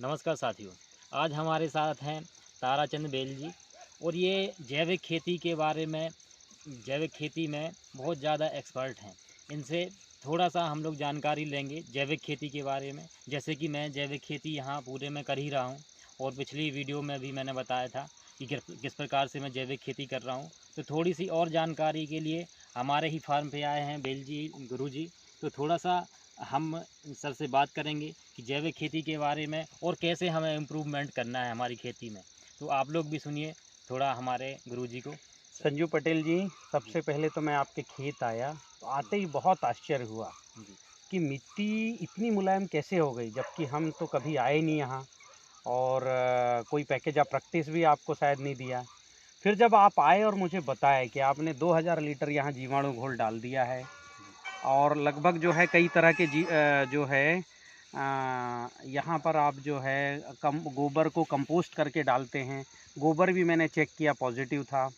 नमस्कार साथियों। आज हमारे साथ हैं ताराचंद बेल जी और ये जैविक खेती के बारे में जैविक खेती में बहुत ज़्यादा एक्सपर्ट हैं। इनसे थोड़ा-सा हम लोग जानकारी लेंगे जैविक खेती के बारे में। जैसे कि मैं जैविक खेती यहाँ पूरे में कर ही रहा हूँ और पिछली वीडियो में भी मैंने बताया था कि किस प्रकार से मैं जैविक खेती कर रहा हूँ। तो थोड़ी-सी और जानकारी के लिए हमारे ही फार्म पे आए हैं बेल जी, गुरुजी। तो थोड़ा-सा हम सर से बात करेंगे कि जैविक खेती के बारे में और कैसे हमें इम्प्रूवमेंट करना है हमारी खेती में। तो आप लोग भी सुनिए थोड़ा हमारे गुरुजी को। संजू पटेल जी, सबसे पहले तो मैं आपके खेत आया तो आते ही बहुत आश्चर्य हुआ जी, कि मिट्टी इतनी मुलायम कैसे हो गई, जबकि हम तो कभी आए नहीं यहाँ। और कोई पैकेज ऑफ प्रैक्टिस भी आपको शायद नहीं दिया। फिर जब आप आए और मुझे बताया कि आपने 2000 लीटर यहाँ जीवाणु घोल डाल दिया है और लगभग जो है कई तरह के जो है यहाँ पर आप जो है गोबर को कंपोस्ट करके डालते हैं। गोबर भी मैंने चेक किया, पॉजिटिव था।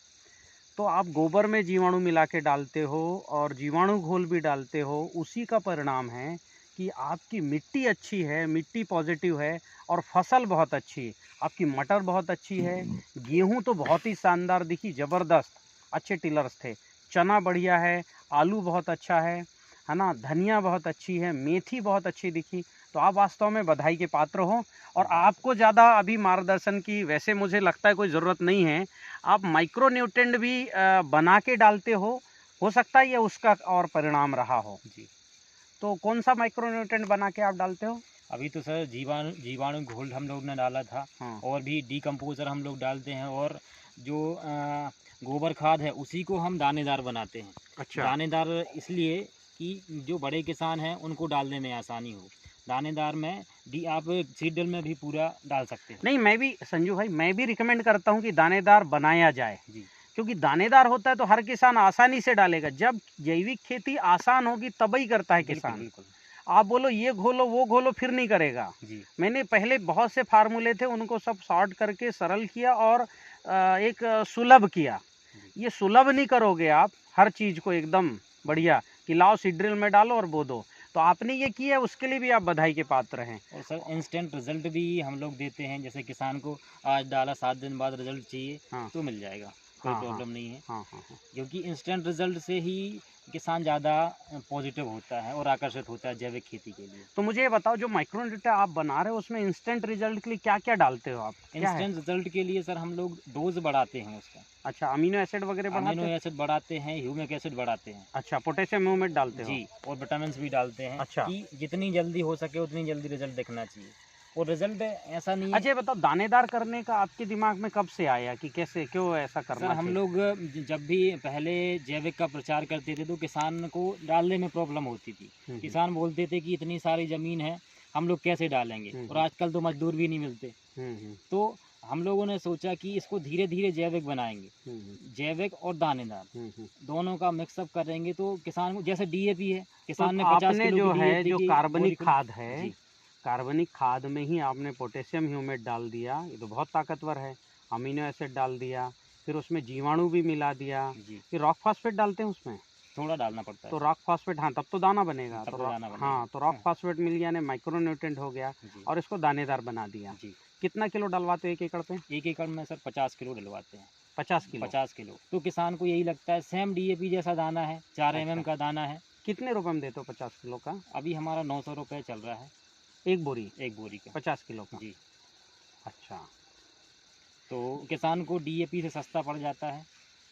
तो आप गोबर में जीवाणु मिला के डालते हो और जीवाणु घोल भी डालते हो, उसी का परिणाम है कि आपकी मिट्टी अच्छी है, मिट्टी पॉजिटिव है और फसल बहुत अच्छी है। आपकी मटर बहुत अच्छी है, गेहूं तो बहुत ही शानदार दिखी, ज़बरदस्त, अच्छे टिलर्स थे। चना बढ़िया है, आलू बहुत अच्छा है ना, धनिया बहुत अच्छी है, मेथी बहुत अच्छी दिखी। तो आप वास्तव में बधाई के पात्र हो और आपको ज़्यादा अभी मार्गदर्शन की वैसे मुझे लगता है कोई ज़रूरत नहीं है। आप माइक्रो न्यूट्रेंट भी बना के डालते हो सकता है ये उसका और परिणाम रहा हो। जी। तो कौन सा माइक्रो न्यूट्रेंट बना के आप डालते हो? अभी तो सर जीवाणु जीवाणु घोल हम लोग ने डाला था हाँ। और भी डीकम्पोज़र हम लोग डालते हैं और जो गोबर खाद है उसी को हम दानेदार बनाते हैं। अच्छा। दानेदार इसलिए कि जो बड़े किसान हैं उनको डालने में आसानी हो। दानेदार में डी आप सीड ड्रिल में भी पूरा डाल सकते हैं। नहीं, मैं भी संजू भाई, मैं भी रिकमेंड करता हूँ कि दानेदार बनाया जाए, जी, क्योंकि दानेदार होता है तो हर किसान आसानी से डालेगा। जब जैविक खेती आसान होगी तभी करता है बिल्कुल, किसान। बिल्कुल। आप बोलो ये घोलो वो घोलो, फिर नहीं करेगा। जी, मैंने पहले बहुत से फार्मूले थे, उनको सब सॉर्ट करके सरल किया और एक सुलभ किया। जी। ये सुलभ नहीं करोगे आप हर चीज़ को एकदम बढ़िया कि लाओ सीड ड्रिल में डालो और बो दो। तो आपने ये किया, उसके लिए भी आप बधाई के पात्र हैं। और सर इंस्टेंट रिज़ल्ट भी हम लोग देते हैं। जैसे किसान को आज डाला 7 दिन बाद रिज़ल्ट चाहिए हाँ, तो मिल जाएगा, कोई हाँ, हाँ, प्रॉब्लम नहीं है। हाँ, हाँ, हाँ। क्योंकि इंस्टेंट रिज़ल्ट से ही किसान ज़्यादा पॉजिटिव होता है और आकर्षित होता है जैविक खेती के लिए। तो मुझे ये बताओ, जो माइक्रो न्यूट्रिएंट आप बना रहे हो उसमें इंस्टेंट रिजल्ट के लिए क्या-क्या डालते हो आप? क्या है? इंस्टेंट रिज़ल्ट के लिए सर हम लोग डोज़ बढ़ाते हैं उसका। अच्छा, अमीनो एसिड वगैरह अमीनो बढ़ाते हो? एसिड बढ़ाते हैं, ह्यूमिक एसिड बढ़ाते हैं। अच्छा, पोटेशियम ह्यूमेट डालते हो? जी, और विटामिन्स भी डालते हैं अच्छा। कि जितनी जल्दी हो सके उतनी जल्दी रिज़ल्ट दिखना चाहिए। और रिज़ल्ट ऐसा नहीं अच्छा, है। ये बताओ, दानेदार करने का आपके दिमाग में कब से आया कि कैसे, क्यों ऐसा सर करना हम चाहिए? लोग जब भी पहले जैविक का प्रचार करते थे तो किसान को डालने में प्रॉब्लम होती थी। हुँ, हुँ। किसान बोलते थे कि इतनी सारी ज़मीन है, हम लोग कैसे डालेंगे? हुँ, और हुँ। आजकल तो मज़दूर भी नहीं मिलते। हुँ, हुँ। तो हम लोगों ने सोचा कि इसको धीरे-धीरे जैविक बनाएँगे। हुँ, हुँ। जैविक और दानेदार हुँ, हुँ। दोनों का मिक्सअप करेंगे तो किसान को जैसे डीएपी है, तो किसान ने 50 आपने किलो की जो है, डीएपी जो की बोरी कार्बनिक को। खाद है, जी, कार्बनिक खाद में ही आपने पोटेशियम ह्यूमेट डाल दिया, ये तो बहुत ताकतवर है। अमीनो एसिड डाल दिया, फिर उसमें जीवाणु भी मिला दिया, जी, फिर रॉक फॉस्फेट डालते हैं उसमें? थोड़ा डालना पड़ता है तो सर, रॉक फॉस्फेट, हाँ, तब तो दाना बनेगा। तब तो तो दाना हाँ, बनेगा। तो रॉक हाँ, फॉस्फेट मिल गया, यानी माइक्रो न्यूट्रिएंट हो गया जी, और इसको दानेदार बना दिया। जी। कितना किलो डलवाते हो 1 एकड़ पे? 1 एकड़ में सर 50 किलो डलवाते हैं। 50 किलो? 50 किलो। तो किसान को यही लगता है सेम डीएपी जैसा दाना है, 4 एमएम अच्छा। का दाना है। कितने रुपए में देते हो 50 किलो का? अभी हमारा 900 रुपए चल रहा है 1 बोरी, 1 बोरी का। 50 किलो का? जी, अच्छा। तो किसान को डीएपी से सस्ता पड़ जाता है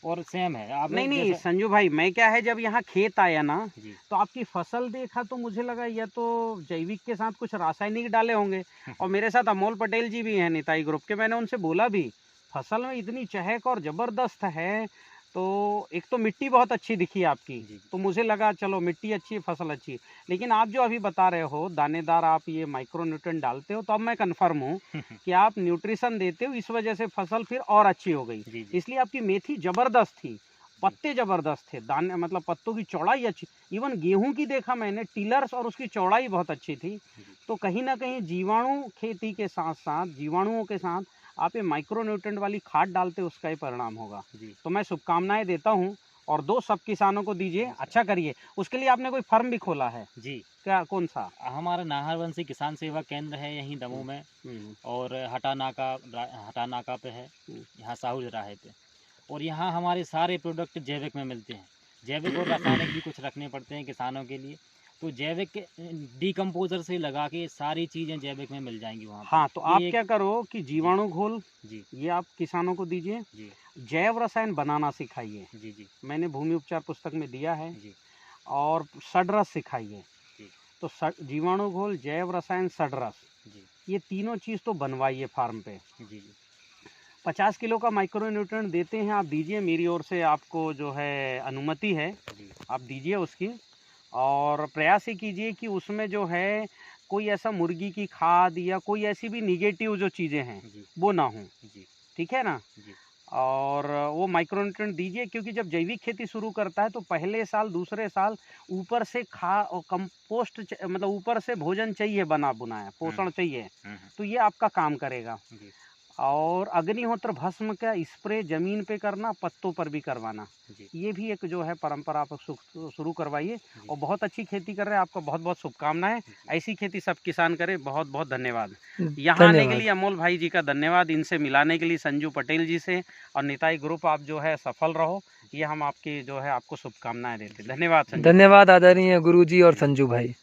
और सेम है। आप नहीं, नहीं, जैसे। संजू भाई, मैं क्या है, जब यहाँ खेत आया ना, जी। तो आपकी फसल देखा तो मुझे लगा या तो जैविक के साथ कुछ रासायनिक डाले होंगे। और मेरे साथ अमोल पटेल जी भी हैं, निताई ग्रुप के, मैंने उनसे बोला भी, फसल में इतनी चहक और ज़बरदस्त है। तो एक तो मिट्टी बहुत अच्छी दिखी आपकी, जी, तो मुझे लगा चलो मिट्टी अच्छी है, फसल अच्छी है। लेकिन आप जो अभी बता रहे हो, दानेदार आप ये माइक्रो न्यूट्रिएंट डालते हो, तो अब मैं कन्फर्म हूँ जी। कि आप न्यूट्रिशन देते हो, इस वजह से फसल फिर और अच्छी हो गई। जी, जी, इसलिए आपकी मेथी ज़बरदस्त थी। जी, पत्ते ज़बरदस्त थे, दाने मतलब पत्तों की चौड़ाई अच्छी, इवन गेहूँ की देखा मैंने, टिलर्स और उसकी चौड़ाई बहुत अच्छी थी। जी, तो कहीं न कहीं जीवाणु खेती के साथ-साथ, जीवाणुओं के साथ आप ये माइक्रो न्यूट्रिएंट वाली खाद डालते हो, उसका ही परिणाम होगा। जी, तो मैं शुभकामनाएँ देता हूँ और 2 सब किसानों को दीजिए, अच्छा करिए। उसके लिए आपने कोई फर्म भी खोला है जी। क्या, कौन सा? हमारा नाहरवंशी किसान सेवा केंद्र है यहीं दमोह में, और हटा नाका पे है, यहाँ साहू चौराहे पे। और यहाँ हमारे सारे प्रोडक्ट जैविक में मिलते हैं। जैविक और रासायनिक भी कुछ रखने पड़ते हैं किसानों के लिए, तो जैविक डीकम्पोजर से लगा के सारी चीज़ें जैविक में मिल जाएंगी वहाँ पे। हाँ, तो आप ये क्या करो कि जीवाणु घोल जी ये आप किसानों को दीजिए, जी जैव रसायन बनाना सिखाइए, जी जी मैंने भूमि उपचार पुस्तक में दिया है, जी और षडरस सिखाइए। जी तो जीवाणु घोल, जैव रसायन, षडरस, जी ये तीनों चीज़ तो बनवाइए फार्म पे। जी जी 50 किलो का माइक्रो न्यूट्रिएंट देते हैं आप, दीजिए, मेरी ओर से आपको जो है अनुमति है, जी आप दीजिए उसकी। और प्रयास ही कीजिए कि उसमें जो है कोई ऐसा मुर्गी की खाद या कोई ऐसी भी निगेटिव जो चीज़ें हैं जी वो ना हों, जी ठीक है ना? जी और वो माइक्रो न्यूट्रिएंट दीजिए, क्योंकि जब जैविक खेती शुरू करता है तो पहले साल दूसरे साल ऊपर से कंपोस्ट मतलब ऊपर से भोजन चाहिए, बना बुनाया पोषण चाहिए, तो ये आपका काम करेगा। जी और अग्निहोत्र भस्म का स्प्रे जमीन पे करना, पत्तों पर भी करवाना, जी ये भी एक जो है परंपरा आप शुरू करवाइए। जी। और बहुत अच्छी खेती कर रहे हैं, आपको बहुत बहुत शुभकामनाएं। ऐसी खेती सब किसान करें। बहुत बहुत धन्यवाद। यहाँ आने के लिए अमोल भाई जी का धन्यवाद, इनसे मिलाने के लिए संजू पटेल जी से, और निताई ग्रुप, आप जो है सफल रहो, ये हम आपकी जो है आपको शुभकामनाएं देते हैं। धन्यवाद संजू। धन्यवाद आदरणीय गुरुजी और संजू भाई।